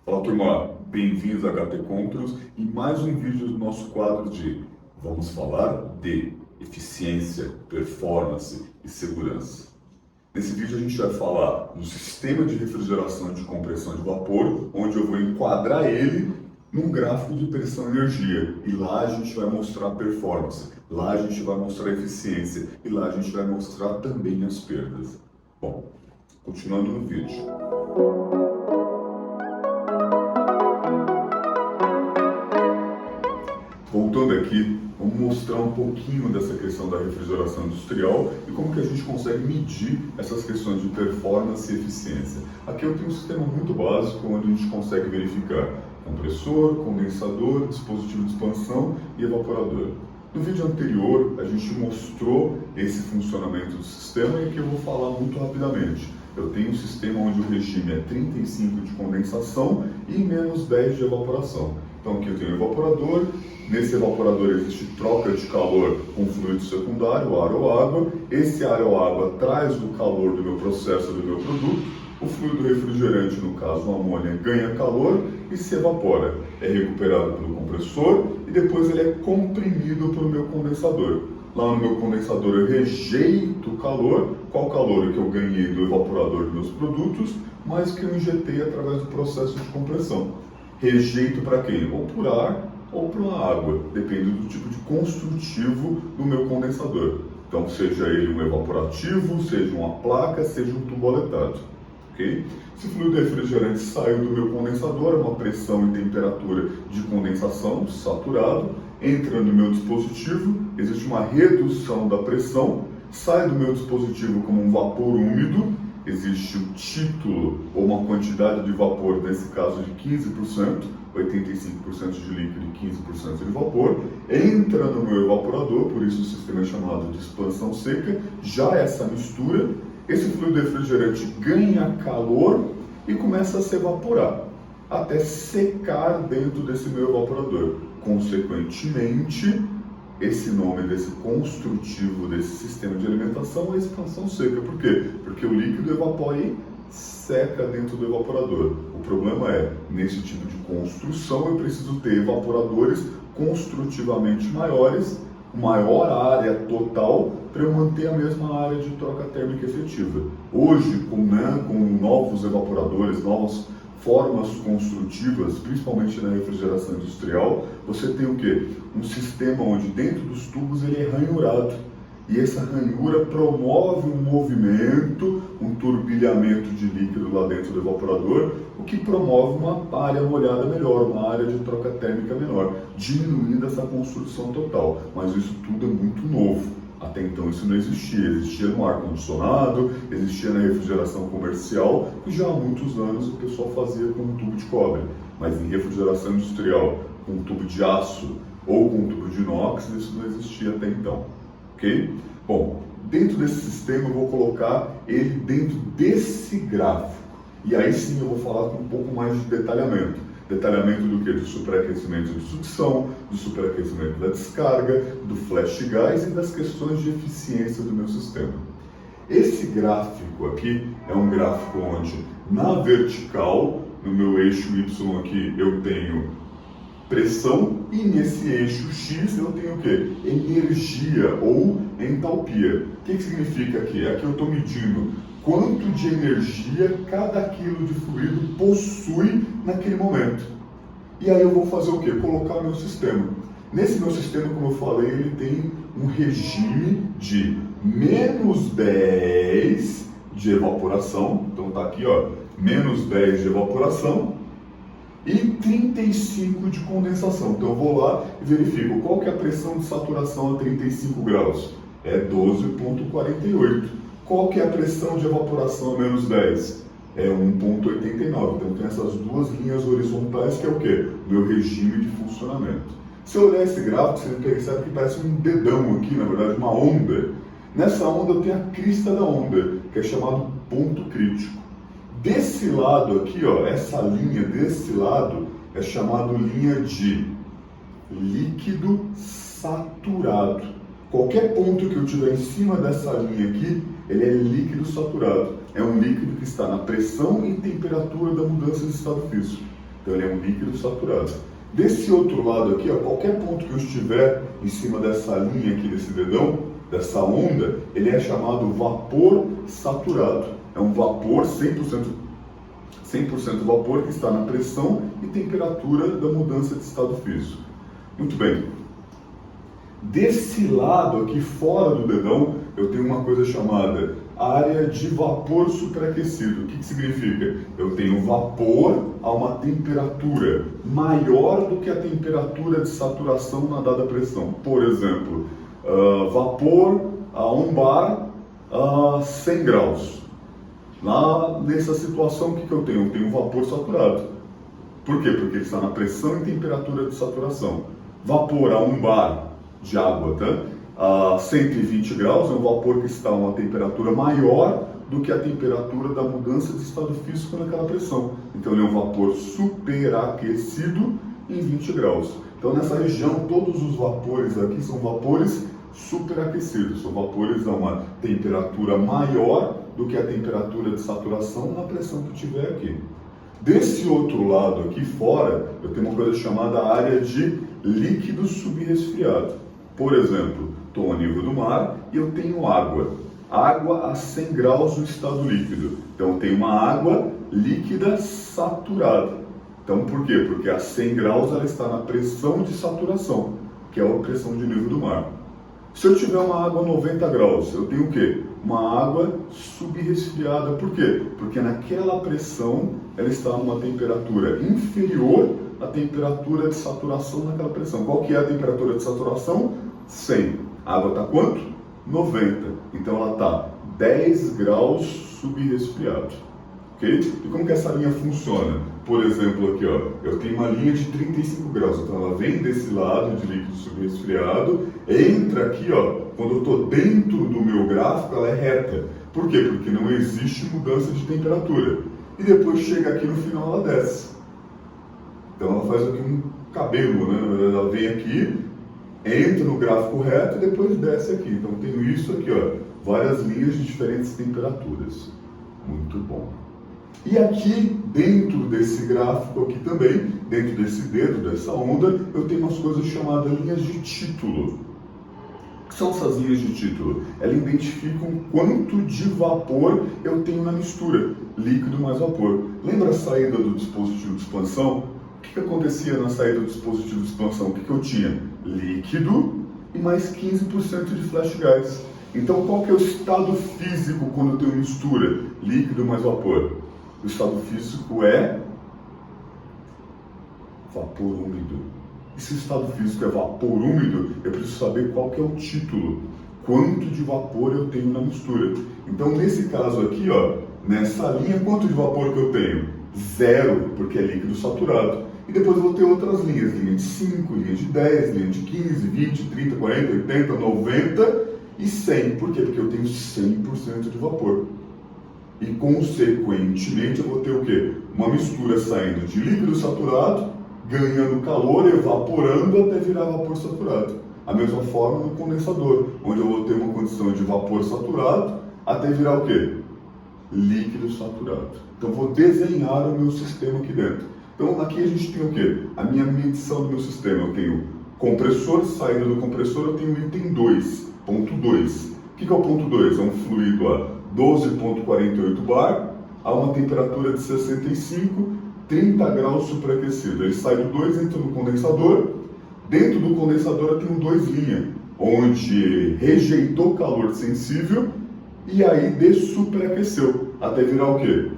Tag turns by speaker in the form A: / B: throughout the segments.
A: Fala turma, bem-vindos a HT Controls e mais um vídeo do nosso quadro de vamos falar de eficiência, performance e segurança. Nesse vídeo a gente vai falar do sistema de refrigeração e de compressão de vapor, onde eu vou enquadrar ele num gráfico de pressão e energia. E lá a gente vai mostrar a performance, lá a gente vai mostrar a eficiência e lá a gente vai mostrar também as perdas. Bom, continuando no vídeo. Voltando aqui, vamos mostrar um pouquinho dessa questão da refrigeração industrial e como que a gente consegue medir essas questões de performance e eficiência. Aqui eu tenho um sistema muito básico onde a gente consegue verificar compressor, condensador, dispositivo de expansão e evaporador. No vídeo anterior, a gente mostrou esse funcionamento do sistema e aqui eu vou falar muito rapidamente. Eu tenho um sistema onde o regime é 35 de condensação e menos 10 de evaporação. Então aqui eu tenho o evaporador, nesse evaporador existe troca de calor com fluido secundário, ar ou água. Esse ar ou água traz o calor do meu processo, do meu produto. O fluido refrigerante, no caso o amônia, ganha calor e se evapora. É recuperado pelo compressor e depois ele é comprimido pelo meu condensador. Lá no meu condensador eu rejeito o calor, qual calor que eu ganhei do evaporador dos meus produtos, mas que eu injetei através do processo de compressão. Rejeito para quê? Ou por ar ou por água, depende do tipo de construtivo do meu condensador. Então, seja ele um evaporativo, seja uma placa, seja um tuboletado. Okay? Esse fluido refrigerante saiu do meu condensador, uma pressão e temperatura de condensação saturado, entra no meu dispositivo, existe uma redução da pressão, sai do meu dispositivo como um vapor úmido, existe o título ou uma quantidade de vapor, nesse caso de 15%, 85% de líquido e 15% de vapor, entra no meu evaporador, por isso o sistema é chamado de expansão seca, já essa mistura, esse fluido refrigerante ganha calor e começa a se evaporar, até secar dentro desse meu evaporador. Consequentemente, esse nome desse construtivo desse sistema de alimentação é expansão seca. Por quê? Porque o líquido evapora e seca dentro do evaporador. O problema é, nesse tipo de construção, eu preciso ter evaporadores construtivamente maiores, maior área total, para eu manter a mesma área de troca térmica efetiva. Hoje, com novos evaporadores, novas formas construtivas, principalmente na refrigeração industrial, você tem o quê? Um sistema onde dentro dos tubos ele é ranhurado. E essa ranhura promove um movimento, um turbilhamento de líquido lá dentro do evaporador, o que promove uma área molhada melhor, uma área de troca térmica menor, diminuindo essa construção total. Mas isso tudo é muito novo. Até então isso não existia. Existia no ar-condicionado, existia na refrigeração comercial, que já há muitos anos o pessoal fazia com um tubo de cobre. Mas em refrigeração industrial, com um tubo de aço ou com um tubo de inox, isso não existia até então. Ok? Bom, dentro desse sistema eu vou colocar ele dentro desse gráfico. E aí sim eu vou falar com um pouco mais de detalhamento. Detalhamento do que? Do superaquecimento de sucção, do superaquecimento da descarga, do flash gas e das questões de eficiência do meu sistema. Esse gráfico aqui é um gráfico onde na vertical, no meu eixo Y aqui, eu tenho pressão e nesse eixo X eu tenho o quê? Energia ou entalpia. O que significa aqui? Aqui eu estou medindo quanto de energia cada quilo de fluido possui naquele momento. E aí eu vou fazer o quê? Colocar o meu sistema. Nesse meu sistema, como eu falei, ele tem um regime de menos 10 de evaporação. Então tá aqui, ó, menos 10 de evaporação e 35 de condensação. Então eu vou lá e verifico qual que é a pressão de saturação a 35 graus. É 12,48. Qual que é a pressão de evaporação a menos 10? É 1,89. Então tem essas duas linhas horizontais que é o quê? Meu regime de funcionamento. Se eu olhar esse gráfico, você percebe que parece um dedão aqui, na verdade uma onda. Nessa onda eu tenho a crista da onda, que é chamado ponto crítico. Desse lado aqui, ó, essa linha desse lado é chamado linha de líquido saturado. Qualquer ponto que eu tiver em cima dessa linha aqui, ele é líquido saturado. É um líquido que está na pressão e temperatura da mudança de estado físico. Então ele é um líquido saturado. Desse outro lado aqui, ó, qualquer ponto que eu estiver em cima dessa linha aqui, desse dedão, dessa onda, ele é chamado vapor saturado. É um vapor 100% vapor que está na pressão e temperatura da mudança de estado físico. Muito bem. Desse lado aqui, fora do dedão, eu tenho uma coisa chamada área de vapor superaquecido. O que significa? Eu tenho vapor a uma temperatura maior do que a temperatura de saturação na dada pressão. Por exemplo, vapor a um bar a 100 graus. Lá, nessa situação, o que eu tenho? Eu tenho vapor saturado. Por quê? Porque ele está na pressão e temperatura de saturação. Vapor a um bar de água, tá? A 120 graus é um vapor que está a uma temperatura maior do que a temperatura da mudança de estado físico naquela pressão. Então ele é um vapor superaquecido em 20 graus. Então nessa região todos os vapores aqui são vapores superaquecidos, são vapores a uma temperatura maior do que a temperatura de saturação na pressão que tiver aqui. Desse outro lado aqui fora, eu tenho uma coisa chamada área de líquido subresfriado. Por exemplo, estou a nível do mar e eu tenho água. Água a 100 graus no estado líquido. Então eu tenho uma água líquida saturada. Então por quê? Porque a 100 graus ela está na pressão de saturação, que é a pressão de nível do mar. Se eu tiver uma água a 90 graus, eu tenho o quê? Uma água subresfriada. Por quê? Porque naquela pressão ela está numa temperatura inferior à temperatura de saturação naquela pressão. Qual que é a temperatura de saturação? 100. A água está quanto? 90. Então ela está 10 graus subresfriado. Okay? E como que essa linha funciona? Por exemplo, aqui, ó, eu tenho uma linha de 35 graus, então ela vem desse lado de líquido subresfriado, entra aqui, ó, quando eu estou dentro do meu gráfico, ela é reta. Por quê? Porque não existe mudança de temperatura. E depois chega aqui no final, ela desce. Então ela faz aqui um cabelo, né? Ela vem aqui, entra no gráfico reto e depois desce aqui. Então tenho isso aqui, ó, várias linhas de diferentes temperaturas. Muito bom. E aqui, dentro desse gráfico aqui também, dentro desse dedo, dessa onda, eu tenho umas coisas chamadas linhas de título. O que são essas linhas de título? Elas identificam quanto de vapor eu tenho na mistura, líquido mais vapor. Lembra a saída do dispositivo de expansão? O que acontecia na saída do dispositivo de expansão? O que eu tinha? Líquido e mais 15% de flash gas. Então, qual que é o estado físico quando eu tenho mistura, líquido mais vapor? O estado físico é vapor úmido. E se o estado físico é vapor úmido, eu preciso saber qual que é o título, quanto de vapor eu tenho na mistura. Então, nesse caso aqui, ó, nessa linha, quanto de vapor que eu tenho? 0, porque é líquido saturado. E depois eu vou ter outras linhas, linha de 5, linha de 10, linha de 15, 20, 30, 40, 80, 90 e 100. Por quê? Porque eu tenho 100% de vapor. E, consequentemente, eu vou ter o quê? Uma mistura saindo de líquido saturado, ganhando calor, evaporando até virar vapor saturado. A mesma forma no condensador, onde eu vou ter uma condição de vapor saturado até virar o quê? Líquido saturado. Então, eu vou desenhar o meu sistema aqui dentro. Então, aqui a gente tem o quê? A minha medição do meu sistema. Eu tenho compressor, saída do compressor, eu tenho o item 2, ponto 2. O que é o ponto 2? É um fluido a 12,48 bar, a uma temperatura de 65, 30 graus superaquecido. Ele sai do 2, entra no condensador. Dentro do condensador eu tenho 2 linhas, onde rejeitou calor sensível e aí dessuperaqueceu, até virar o quê?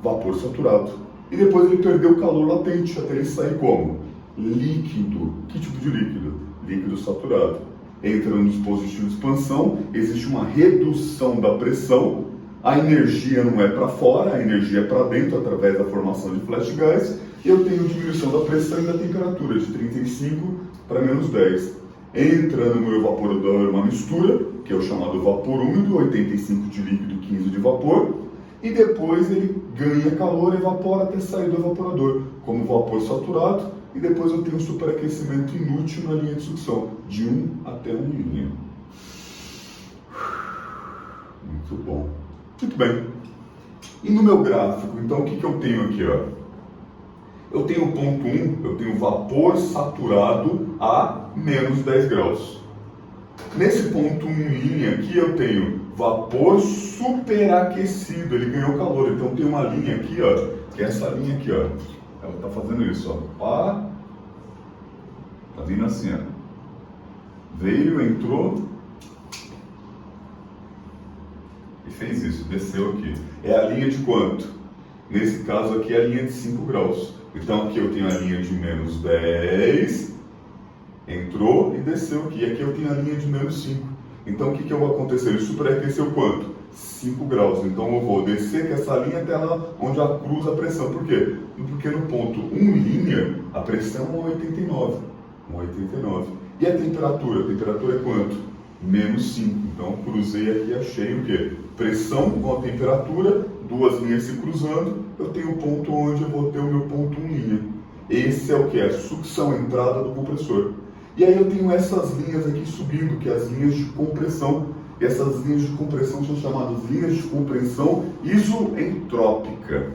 A: Vapor saturado. E depois ele perdeu calor latente, até ele sair como? Líquido. Que tipo de líquido? Líquido saturado. Entra no dispositivo de expansão, existe uma redução da pressão, a energia não é para fora, a energia é para dentro através da formação de flash gas, e eu tenho diminuição da pressão e da temperatura de 35 para menos 10. Entra no meu evaporador uma mistura, que é o chamado vapor úmido, 85 de líquido e 15 de vapor, e depois ele ganha calor e evapora até sair do evaporador, como vapor saturado, e depois eu tenho um superaquecimento inútil na linha de sucção, de 1 até 1 milímetro. Muito bom. Muito bem. E no meu gráfico, então, o que eu tenho aqui? Ó? Eu tenho o ponto 1, eu tenho vapor saturado a menos 10 graus. Nesse ponto 1 em linha aqui eu tenho vapor superaquecido, ele ganhou calor, então tem uma linha aqui, ó, que é essa linha aqui, ó. Ela está fazendo isso, ó. Pá, tá vindo assim, ó. Veio, entrou e fez isso, desceu aqui. É a linha de quanto? Nesse caso aqui é a linha de 5 graus. Então aqui eu tenho a linha de menos 10, entrou e desceu aqui. Aqui eu tenho a linha de menos 5. Então o que vai acontecer? Ele superaqueceu quanto? 5 graus. Então eu vou descer com essa linha até lá onde ela cruza a pressão. Por quê? Porque no ponto 1 linha a pressão é 1,89. 1,89. E a temperatura? A temperatura é quanto? Menos 5. Então cruzei aqui e achei o quê? Pressão com a temperatura, duas linhas se cruzando, eu tenho o ponto onde eu vou ter o meu ponto 1 linha. Esse é o que? A sucção, entrada do compressor. E aí eu tenho essas linhas aqui subindo, que é as linhas de compressão. E essas linhas de compressão são chamadas linhas de compressão isoentrópica.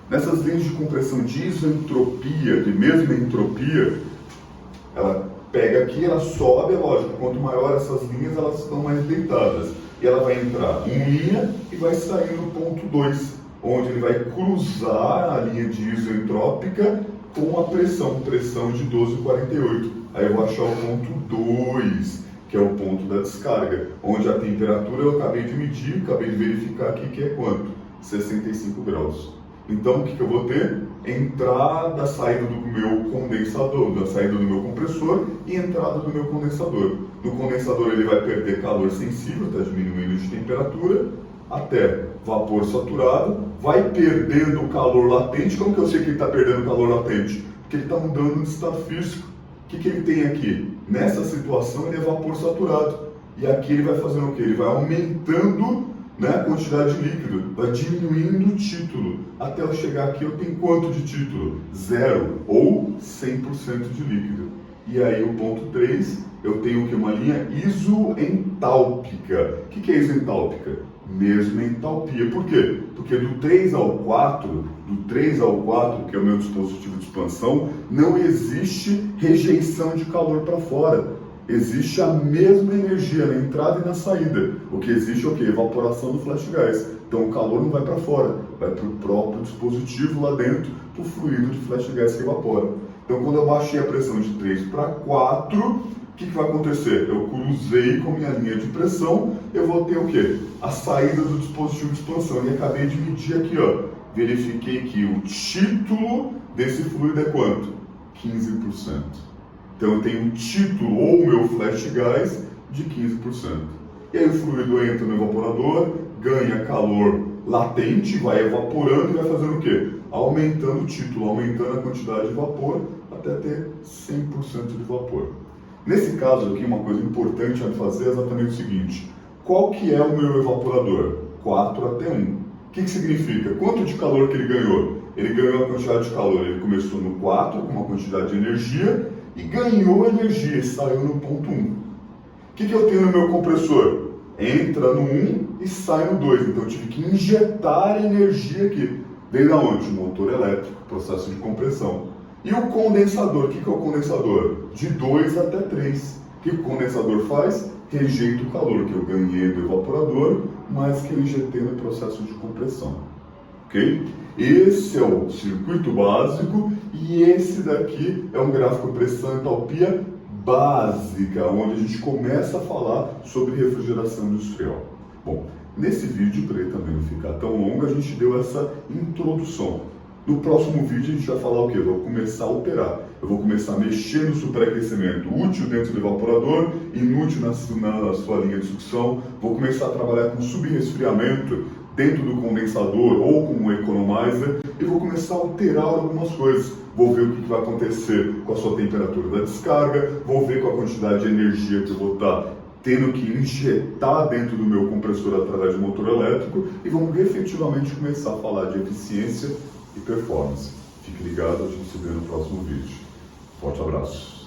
A: Nessas linhas de compressão de isoentropia, de mesma entropia, ela pega aqui, ela sobe, é lógico, quanto maior essas linhas, elas estão mais deitadas. E ela vai entrar em linha e vai sair no ponto 2, onde ele vai cruzar a linha de isoentrópica com a pressão de 12,48. Aí eu vou achar o ponto 2, que é o ponto da descarga, onde a temperatura eu acabei de medir, acabei de verificar aqui que é quanto? 65 graus. Então o que eu vou ter? Entrada, saída do meu condensador, da saída do meu compressor e entrada do meu condensador. No condensador ele vai perder calor sensível, está diminuindo de temperatura, até vapor saturado, vai perdendo calor latente. Como que eu sei que ele está perdendo calor latente? Porque ele está mudando de estado físico. O que ele tem aqui? Nessa situação ele é vapor saturado. E aqui ele vai fazendo o quê? Ele vai aumentando, né, a quantidade de líquido, vai diminuindo o título. Até eu chegar aqui eu tenho quanto de título? 0 ou 100% de líquido. E aí o ponto 3, eu tenho que uma linha isoentálpica. O que é isoentálpica? Mesma entalpia. Por quê? Porque do 3 ao 4, que é o meu dispositivo de expansão, não existe rejeição de calor para fora. Existe a mesma energia na entrada e na saída. O que existe é o quê? Evaporação do flash gas. Então o calor não vai para fora, vai para o próprio dispositivo lá dentro, para o fluido de flash gas que evapora. Então quando eu baixei a pressão de 3 para 4, o que vai acontecer? Eu cruzei com minha linha de pressão, eu vou ter o quê? A saída do dispositivo de expansão. E acabei de medir aqui, ó. Verifiquei que o título desse fluido é quanto? 15%. Então eu tenho um título ou o meu flash gas de 15%. E aí o fluido entra no evaporador, ganha calor latente, vai evaporando e vai fazendo o quê? Aumentando o título, aumentando a quantidade de vapor até ter 100% de vapor. Nesse caso aqui, uma coisa importante a fazer é exatamente o seguinte: qual que é o meu evaporador? 4 até 1. O que significa? Quanto de calor que ele ganhou? Ele ganhou a quantidade de calor, ele começou no 4 com uma quantidade de energia e ganhou energia e saiu no ponto 1. O que eu tenho no meu compressor? Entra no 1 e sai no 2, então eu tive que injetar energia aqui. Veio da onde? Motor elétrico, processo de compressão. E o condensador, o que é o condensador? De 2 até 3. O que o condensador faz? Rejeita o calor que eu ganhei do evaporador, mas que eu injetei no processo de compressão. Ok? Esse é o circuito básico e esse daqui é um gráfico pressão-entalpia básica, onde a gente começa a falar sobre refrigeração industrial. Bom, nesse vídeo, para ele também não ficar tão longo, a gente deu essa introdução. No próximo vídeo a gente vai falar o quê? Eu vou começar a operar. Eu vou começar a mexer no superaquecimento útil dentro do evaporador, inútil na sua linha de sucção. Vou começar a trabalhar com subresfriamento dentro do condensador ou com o economizer e vou começar a alterar algumas coisas. Vou ver o que vai acontecer com a sua temperatura da descarga, vou ver com a quantidade de energia que eu vou estar tendo que injetar dentro do meu compressor através do motor elétrico e vamos efetivamente começar a falar de eficiência e performance. Fique ligado, a gente se vê no próximo vídeo. Forte abraço.